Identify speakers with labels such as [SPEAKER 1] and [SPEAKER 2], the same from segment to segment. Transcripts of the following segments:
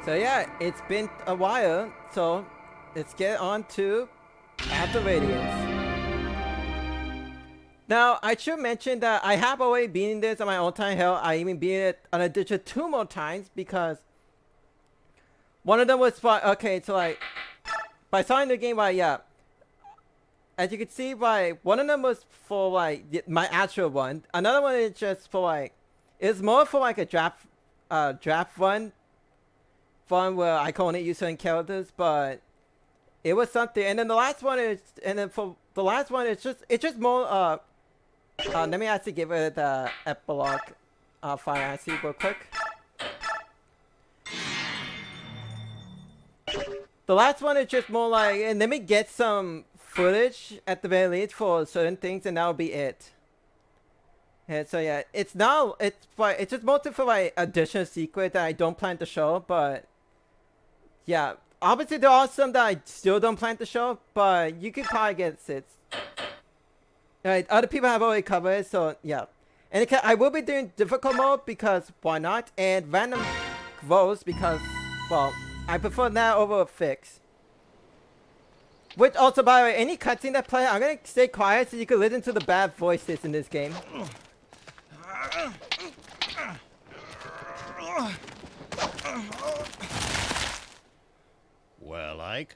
[SPEAKER 1] So yeah, it's been a while, so let's get on to After Radiance. Now, I should mention that I have already beaten this on my own time. Hell, I even beat it an additional 2 more times because one of them was for, okay, so like, by starting the game, like, yeah, as you can see, like, one of them was for like my actual one. Another one is just for like, it's more for like a draft fun where I can only use certain characters, but it was something. And then the last one is, and then for the last one, it's just more let me actually give it the epilogue Fire Emblem real quick. The last one is just more like, and let me get some footage at the very least for certain things, and that'll be it. And so yeah, it's just mostly for like additional secret that I don't plan to show, but yeah, obviously there are some that I still don't plan to show, but you could probably get sits. Alright, other people have already covered it, so yeah. And I will be doing difficult mode because why not? And random roles because, well, I prefer that over fix. Which also, by the way, any cutscene that play, I'm gonna stay quiet so you can listen to the bad voices in this game.
[SPEAKER 2] Well, Ike,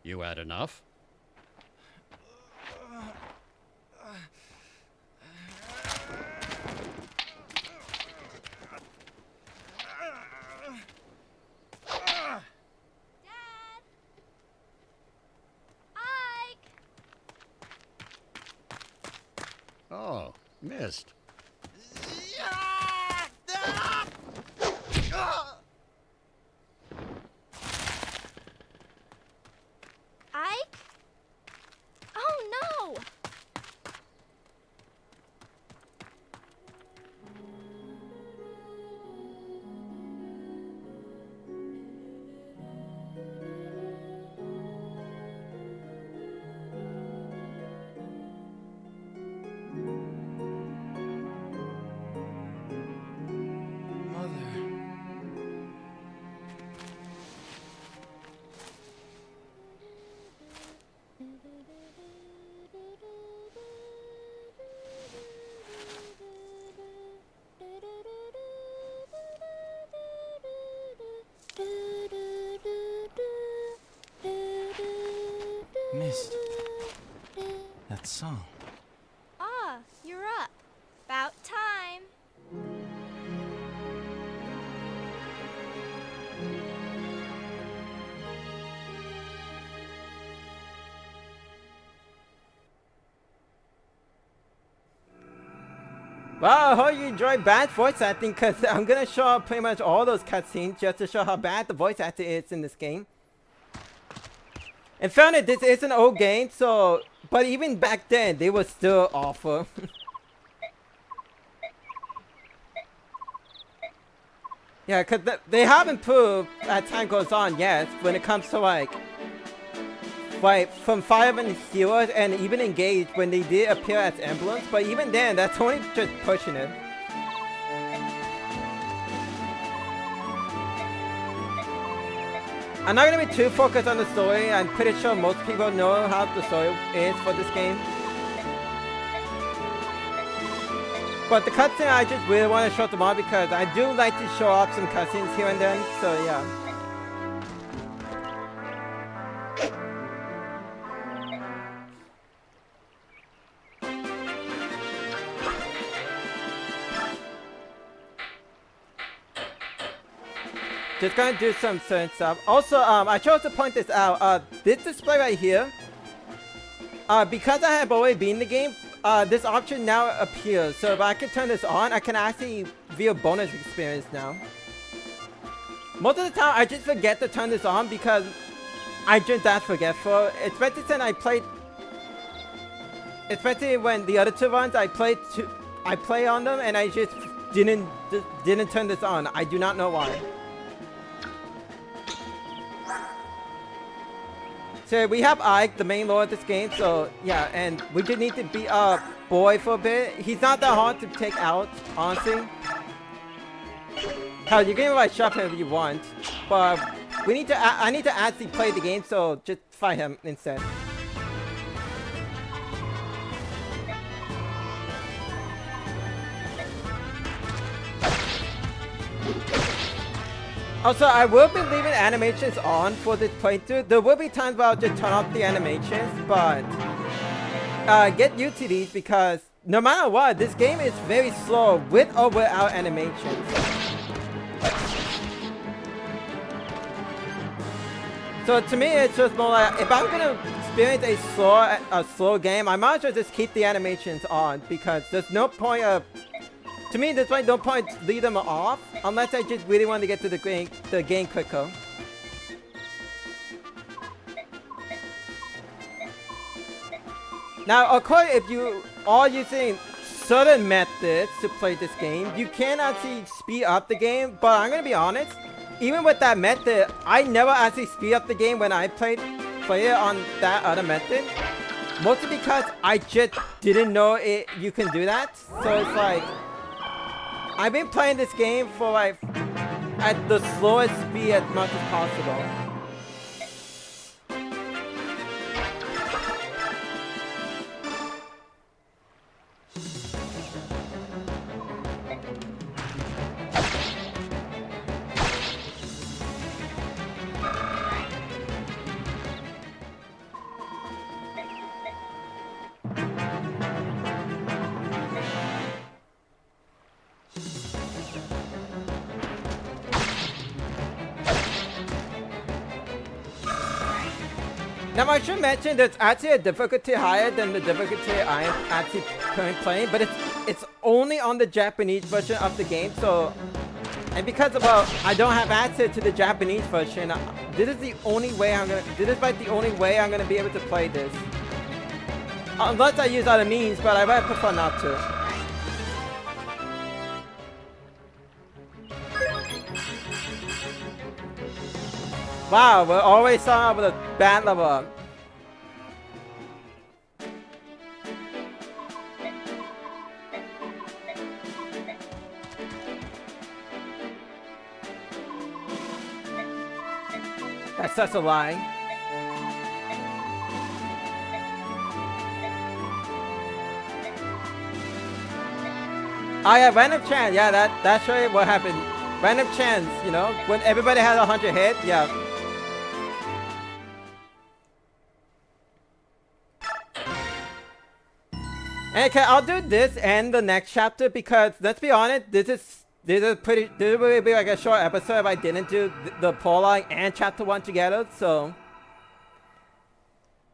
[SPEAKER 2] you had enough? Oh, missed.
[SPEAKER 3] Ike? Oh no!
[SPEAKER 4] Missed that song.
[SPEAKER 3] Ah, you're up. About time.
[SPEAKER 1] Well, I hope you enjoyed bad voice acting because I'm gonna show up pretty much all those cutscenes just to show how bad the voice acting is in this game. In fairness, this is an old game, so, but even back then, they were still awful. Yeah, because they have improved as time goes on, yes, when it comes to like from Fire Emblem Heroes and even Engage when they did appear as emblems, but even then, that's only just pushing it. I'm not gonna be too focused on the story. I'm pretty sure most people know how the story is for this game. But the cutscene, I just really want to show them all because I do like to show off some cutscenes here and then, so yeah. Just gonna do some certain stuff. Also, I chose to point this out. This display right here, because I have already been in the game, this option now appears. So if I can turn this on, I can actually view a bonus experience now. Most of the time, I just forget to turn this on because I'm just that forgetful. Especially since I played, especially when the other two runs I play on them, and I just didn't turn this on. I do not know why. So we have Ike, the main lord of this game, so yeah, and we just need to beat up Boy for a bit. He's not that hard to take out, honestly. Hell, you can even like shove him if you want. but we need to. I need to actually play the game, so just fight him instead. Also, I will be leaving animations on for this playthrough. There will be times where I'll just turn off the animations, but get used to these because no matter what, this game is very slow with or without animations. So to me, it's just more like, if I'm gonna experience a slow game, I might as well just keep the animations on because there's no point of... To me, there's like no point leave them off unless I just really want to get to the game quicker. Now, of course, if you are using certain methods to play this game, you can actually speed up the game. But I'm gonna be honest, even with that method, I never actually speed up the game when I play it on that other method. Mostly because I just didn't know you can do that. So it's like, I've been playing this game for like at the slowest speed as much as possible. Now I should mention there's actually a difficulty higher than the difficulty I am actually currently playing, but it's only on the Japanese version of the game. So, and because I don't have access to the Japanese version, this is the only way this is like the only way I'm gonna be able to play this. Unless I use other means, but I would prefer not to. Wow, we're always starting off with a bad level up. That's such a lie. Oh yeah, random chance. Yeah, that's really what happened. Random chance, you know, when everybody has 100 hit. Yeah. Okay, I'll do this and the next chapter because let's be honest, this will be like a short episode if I didn't do the prologue and chapter 1 together. So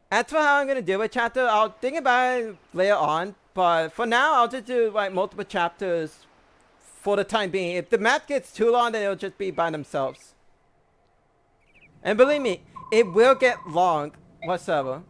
[SPEAKER 1] as for how I'm gonna deal with chapter, I'll think about it later on. But for now, I'll just do like multiple chapters for the time being. If the map gets too long, then it'll just be by themselves. And believe me, it will get long whatsoever.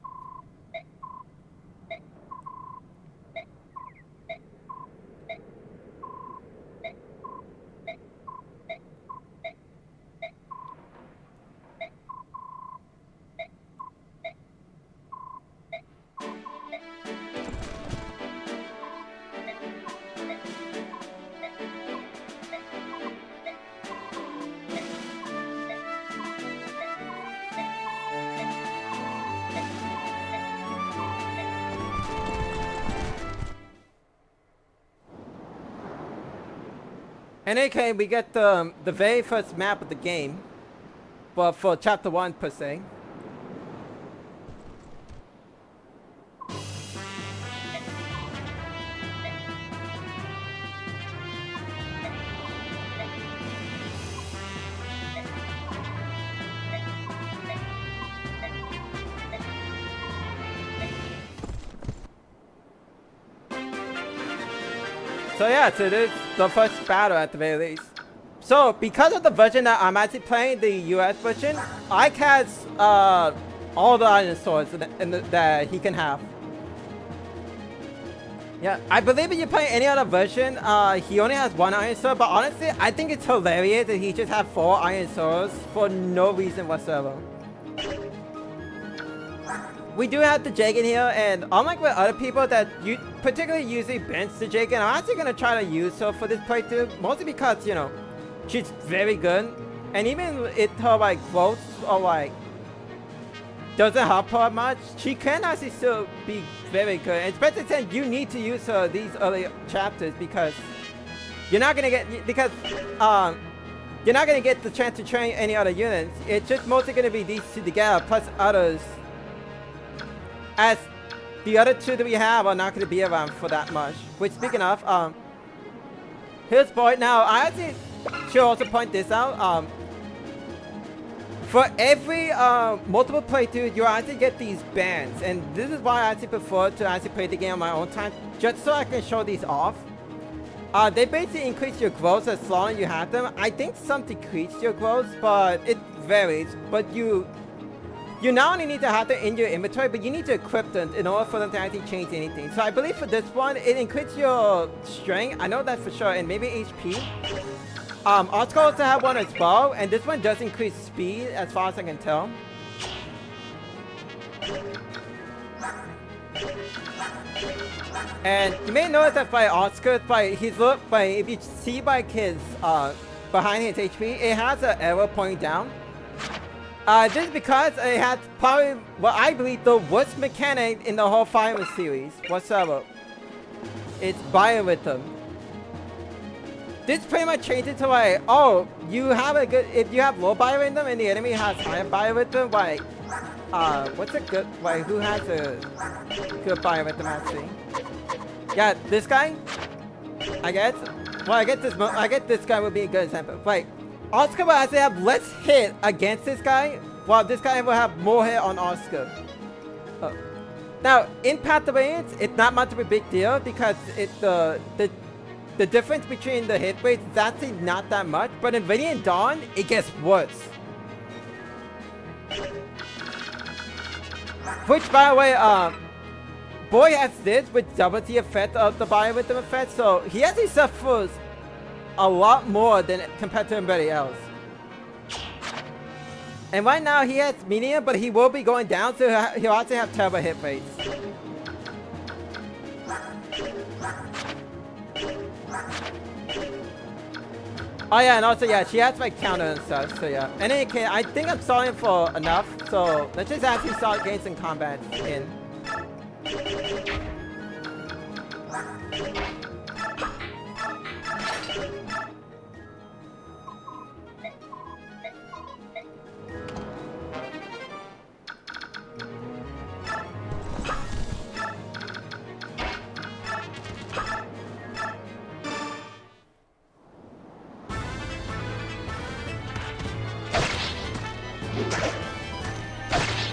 [SPEAKER 1] And okay, we get the very first map of the game, but for chapter 1 per se. So yeah, so this is the first battle at the very least. So because of the version that I'm actually playing, the US version, Ike has all the iron swords that he can have. Yeah, I believe if you play any other version, he only has 1 iron sword, but honestly, I think it's hilarious that he just has 4 iron swords for no reason whatsoever. We do have the Jagan here, and unlike with other people that particularly usually bench the Jagan, I'm actually going to try to use her for this playthrough, mostly because, you know, she's very good. And even if her like votes or like doesn't help her much, she can actually still be very good. And especially since you need to use her these early chapters because you're not gonna get you're not gonna get the chance to train any other units. It's just mostly gonna be these two together plus others. As the other two that we have are not gonna be around for that much. Which speaking of, here's point now. I actually should also point this out. For every multiple playthrough, you actually get these bands, and this is why I actually prefer to actually play the game on my own time, just so I can show these off. They basically increase your growth as long as you have them. I think some decrease your growth, but it varies. But you not only need to have them in your inventory, but you need to equip them in order for them to actually change anything. So I believe for this one, it increases your strength. I know that for sure, and maybe HP. Oscar also have one as well, and this one does increase speed as far as I can tell. And you may notice that by Oscar, if you see by his behind his HP, it has an arrow pointing down. This is because it has probably what I believe the worst mechanic in the whole Fire Emblem series whatsoever. It's biorhythm. This pretty much changes to like, oh, you have a good, if you have low biorhythm and the enemy has higher biorhythm, like, what's a good, like, who has a good biorhythm actually? Yeah, this guy, I guess. Well, I guess this guy would be a good example. Like, Oscar will actually have less hit against this guy, while this guy will have more hit on Oscar. Now, in Path of Radiance, it's not much of a big deal because it's the difference between the hit rates is actually not that much, but in Radiant Dawn, it gets worse. Which, by the way, Boy has this, which doubles the effect of the biorhythm effect, so he actually suffers a lot more than compared to everybody else. And right now he has medium, but he will be going down, so he'll actually have terrible hit rates. Oh yeah, and also yeah, she has like counter and stuff, so yeah. In any case, I think I'm stalling for enough, so let's just actually start getting some combat in.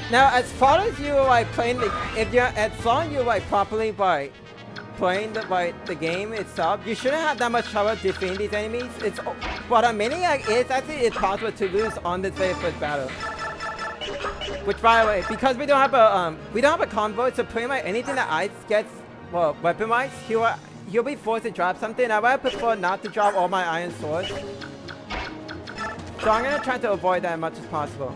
[SPEAKER 1] Now, as far as you like playing the, as long as you like properly by playing the game itself, you shouldn't have that much trouble defeating these enemies. It's but a maniac is actually it's possible to lose on this very first battle. Which, by the way, because we don't have a convoy, so pretty much anything that Ice gets, well, weapon-wise, he'll be forced to drop something. I would prefer not to drop all my iron swords, so I'm gonna try to avoid that as much as possible.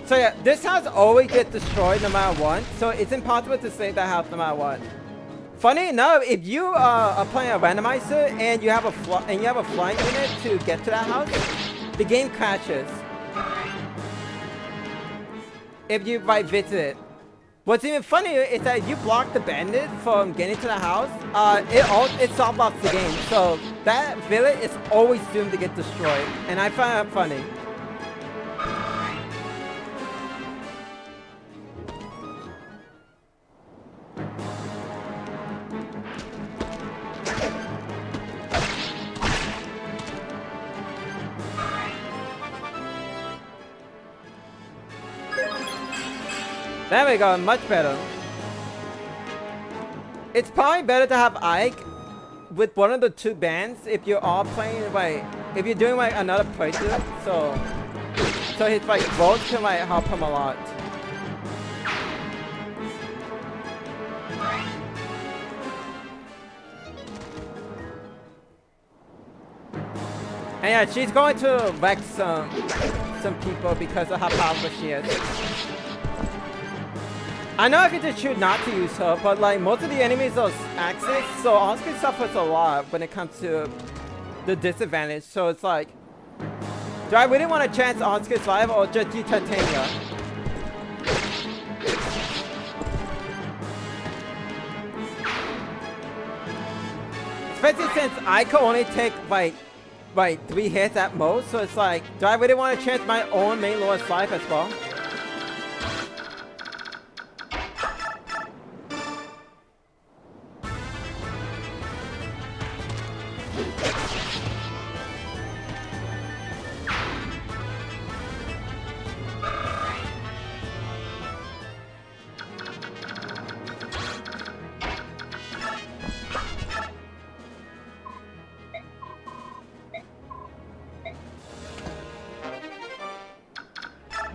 [SPEAKER 1] So yeah, this house always gets destroyed no matter what, so it's impossible to save that house no matter what. Funny enough, if you are playing a randomizer and you have a flying unit to get to that house, the game crashes. If you visit it. What's even funnier is that if you block the bandit from getting to the house, it soft-locks the game. So that village is always doomed to get destroyed, and I find that funny. There we go, much better. It's probably better to have Ike with one of the two bands if you're all playing like, if you're doing like another playthrough, so his like both can like help him a lot. And yeah, she's going to wreck some some people because of how powerful she is. I know I could just choose not to use her, but like most of the enemies are axes, so Asuka suffers a lot when it comes to the disadvantage. So it's like, do I really want to chance Asuka's life or just use Titania? Especially since I could only take like 3 hits at most, so it's like, do I really want to chance my own main lord's life as well?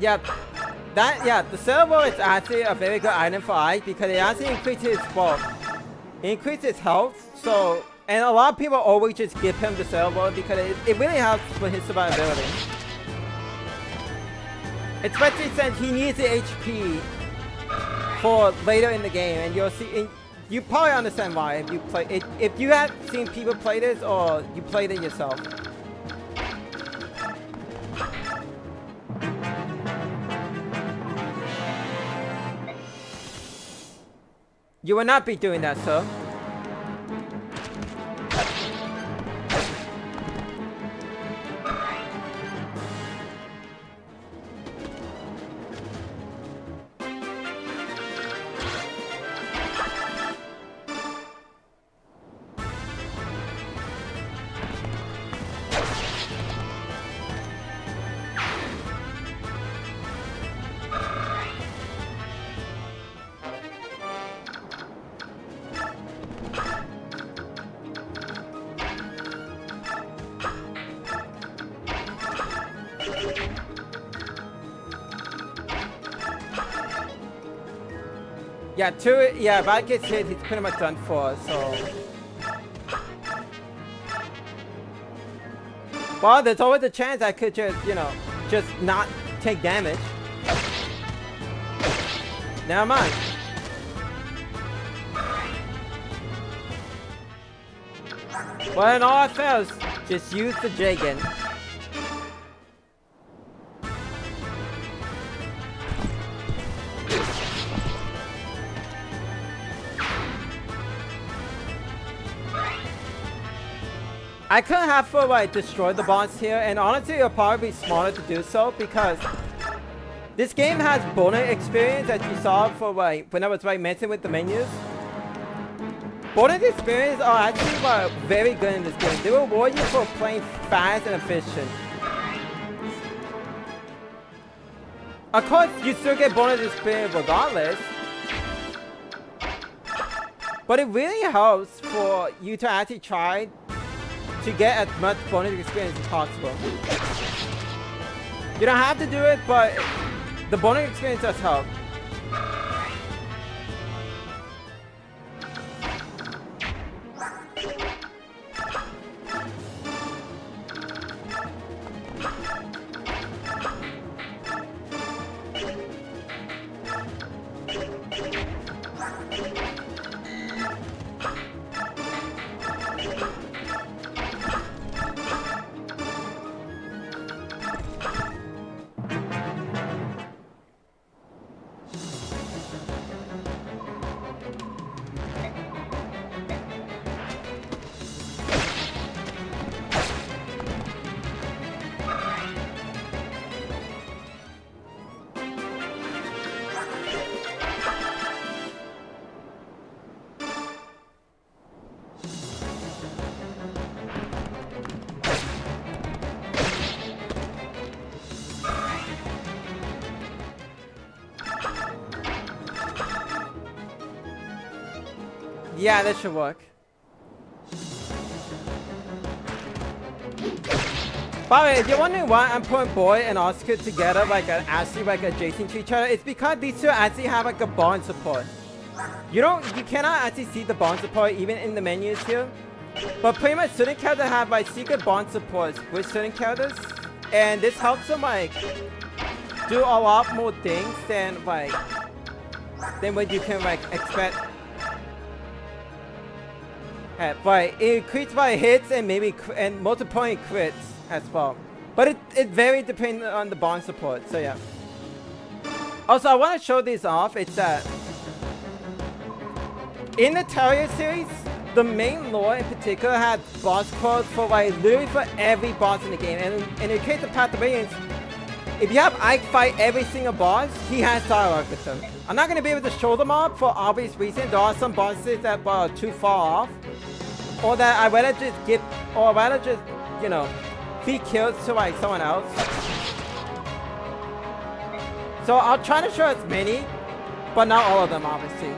[SPEAKER 1] Yeah, the servo is actually a very good item for Ike because it actually increases increases health. So, and a lot of people always just give him the servo because it really helps with his survivability. Especially since he needs the HP for later in the game, and you'll see. You probably understand why if you play it. If you have seen people play this or you played it yourself. You will not be doing that, sir. Yeah, if I get hit, he's pretty much done for, so. Well, there's always a chance I could just, just not take damage. Never mind. Well, in all affairs, just use the Jagan. I could have to destroy the boss here, and honestly, it'll probably be smarter to do so because this game has bonus experience, as you saw for when I was messing with the menus. Bonus experience are actually very good in this game. They reward you for playing fast and efficient. Of course, you still get bonus experience regardless, but it really helps for you to actually try to get as much bonus experience as possible. You don't have to do it, but the bonus experience does help. Yeah, that should work. By the way, if you're wondering why I'm putting Boy and Oscar together adjacent to each other, it's because these two actually have a bond support. You cannot actually see the bond support even in the menus here. But pretty much certain characters have secret bond supports with certain characters. and this helps them like do a lot more things than like what you can like expect. But it increases by hits and maybe and multiplying crits as well. But it varies depending on the bond support. So yeah. Also, I want to show these off. It's that in the Terrier series, the main lore in particular had boss quotes for like literally for every boss in the game. And in the case of Pathobarians, if you have Ike fight every single boss, he has dialogue with them. I'm not going to be able to show them all for obvious reasons. There are some bosses that are too far off. Or that I'd rather just get, or I'd rather just, you know, be killed to like someone else. So I'll try to show as many, but not all of them, obviously.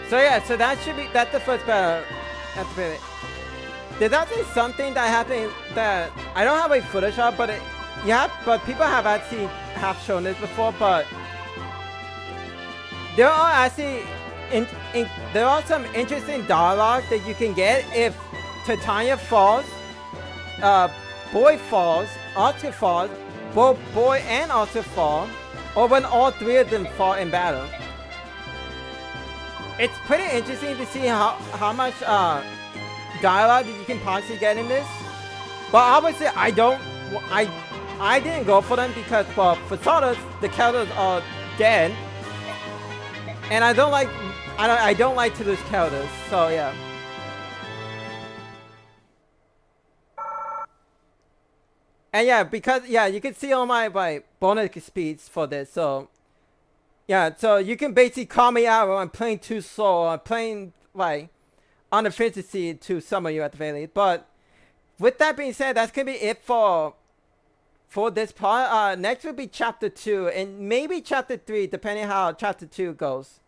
[SPEAKER 1] So yeah, so that's the first battle. There's actually something that happened that I don't have a footage of, but but people have actually shown this before. But there are actually there are some interesting dialogue that you can get if Titania falls, Boy falls, Oscar falls, both Boy and Oscar fall, or when all three of them fall in battle. It's pretty interesting to see how much dialogue that you can possibly get in this. But obviously I didn't go for them because, well, for starters, the characters are dead. And I don't like to lose characters, so yeah. And yeah, because yeah, you can see all my bonus speeds for this, so yeah, so you can basically call me out when I'm playing too slow or I'm playing like on efficiency to summon you at the very least. But with that being said, that's gonna be it for this part. Next will be chapter 2 and maybe chapter 3, depending how chapter 2 goes.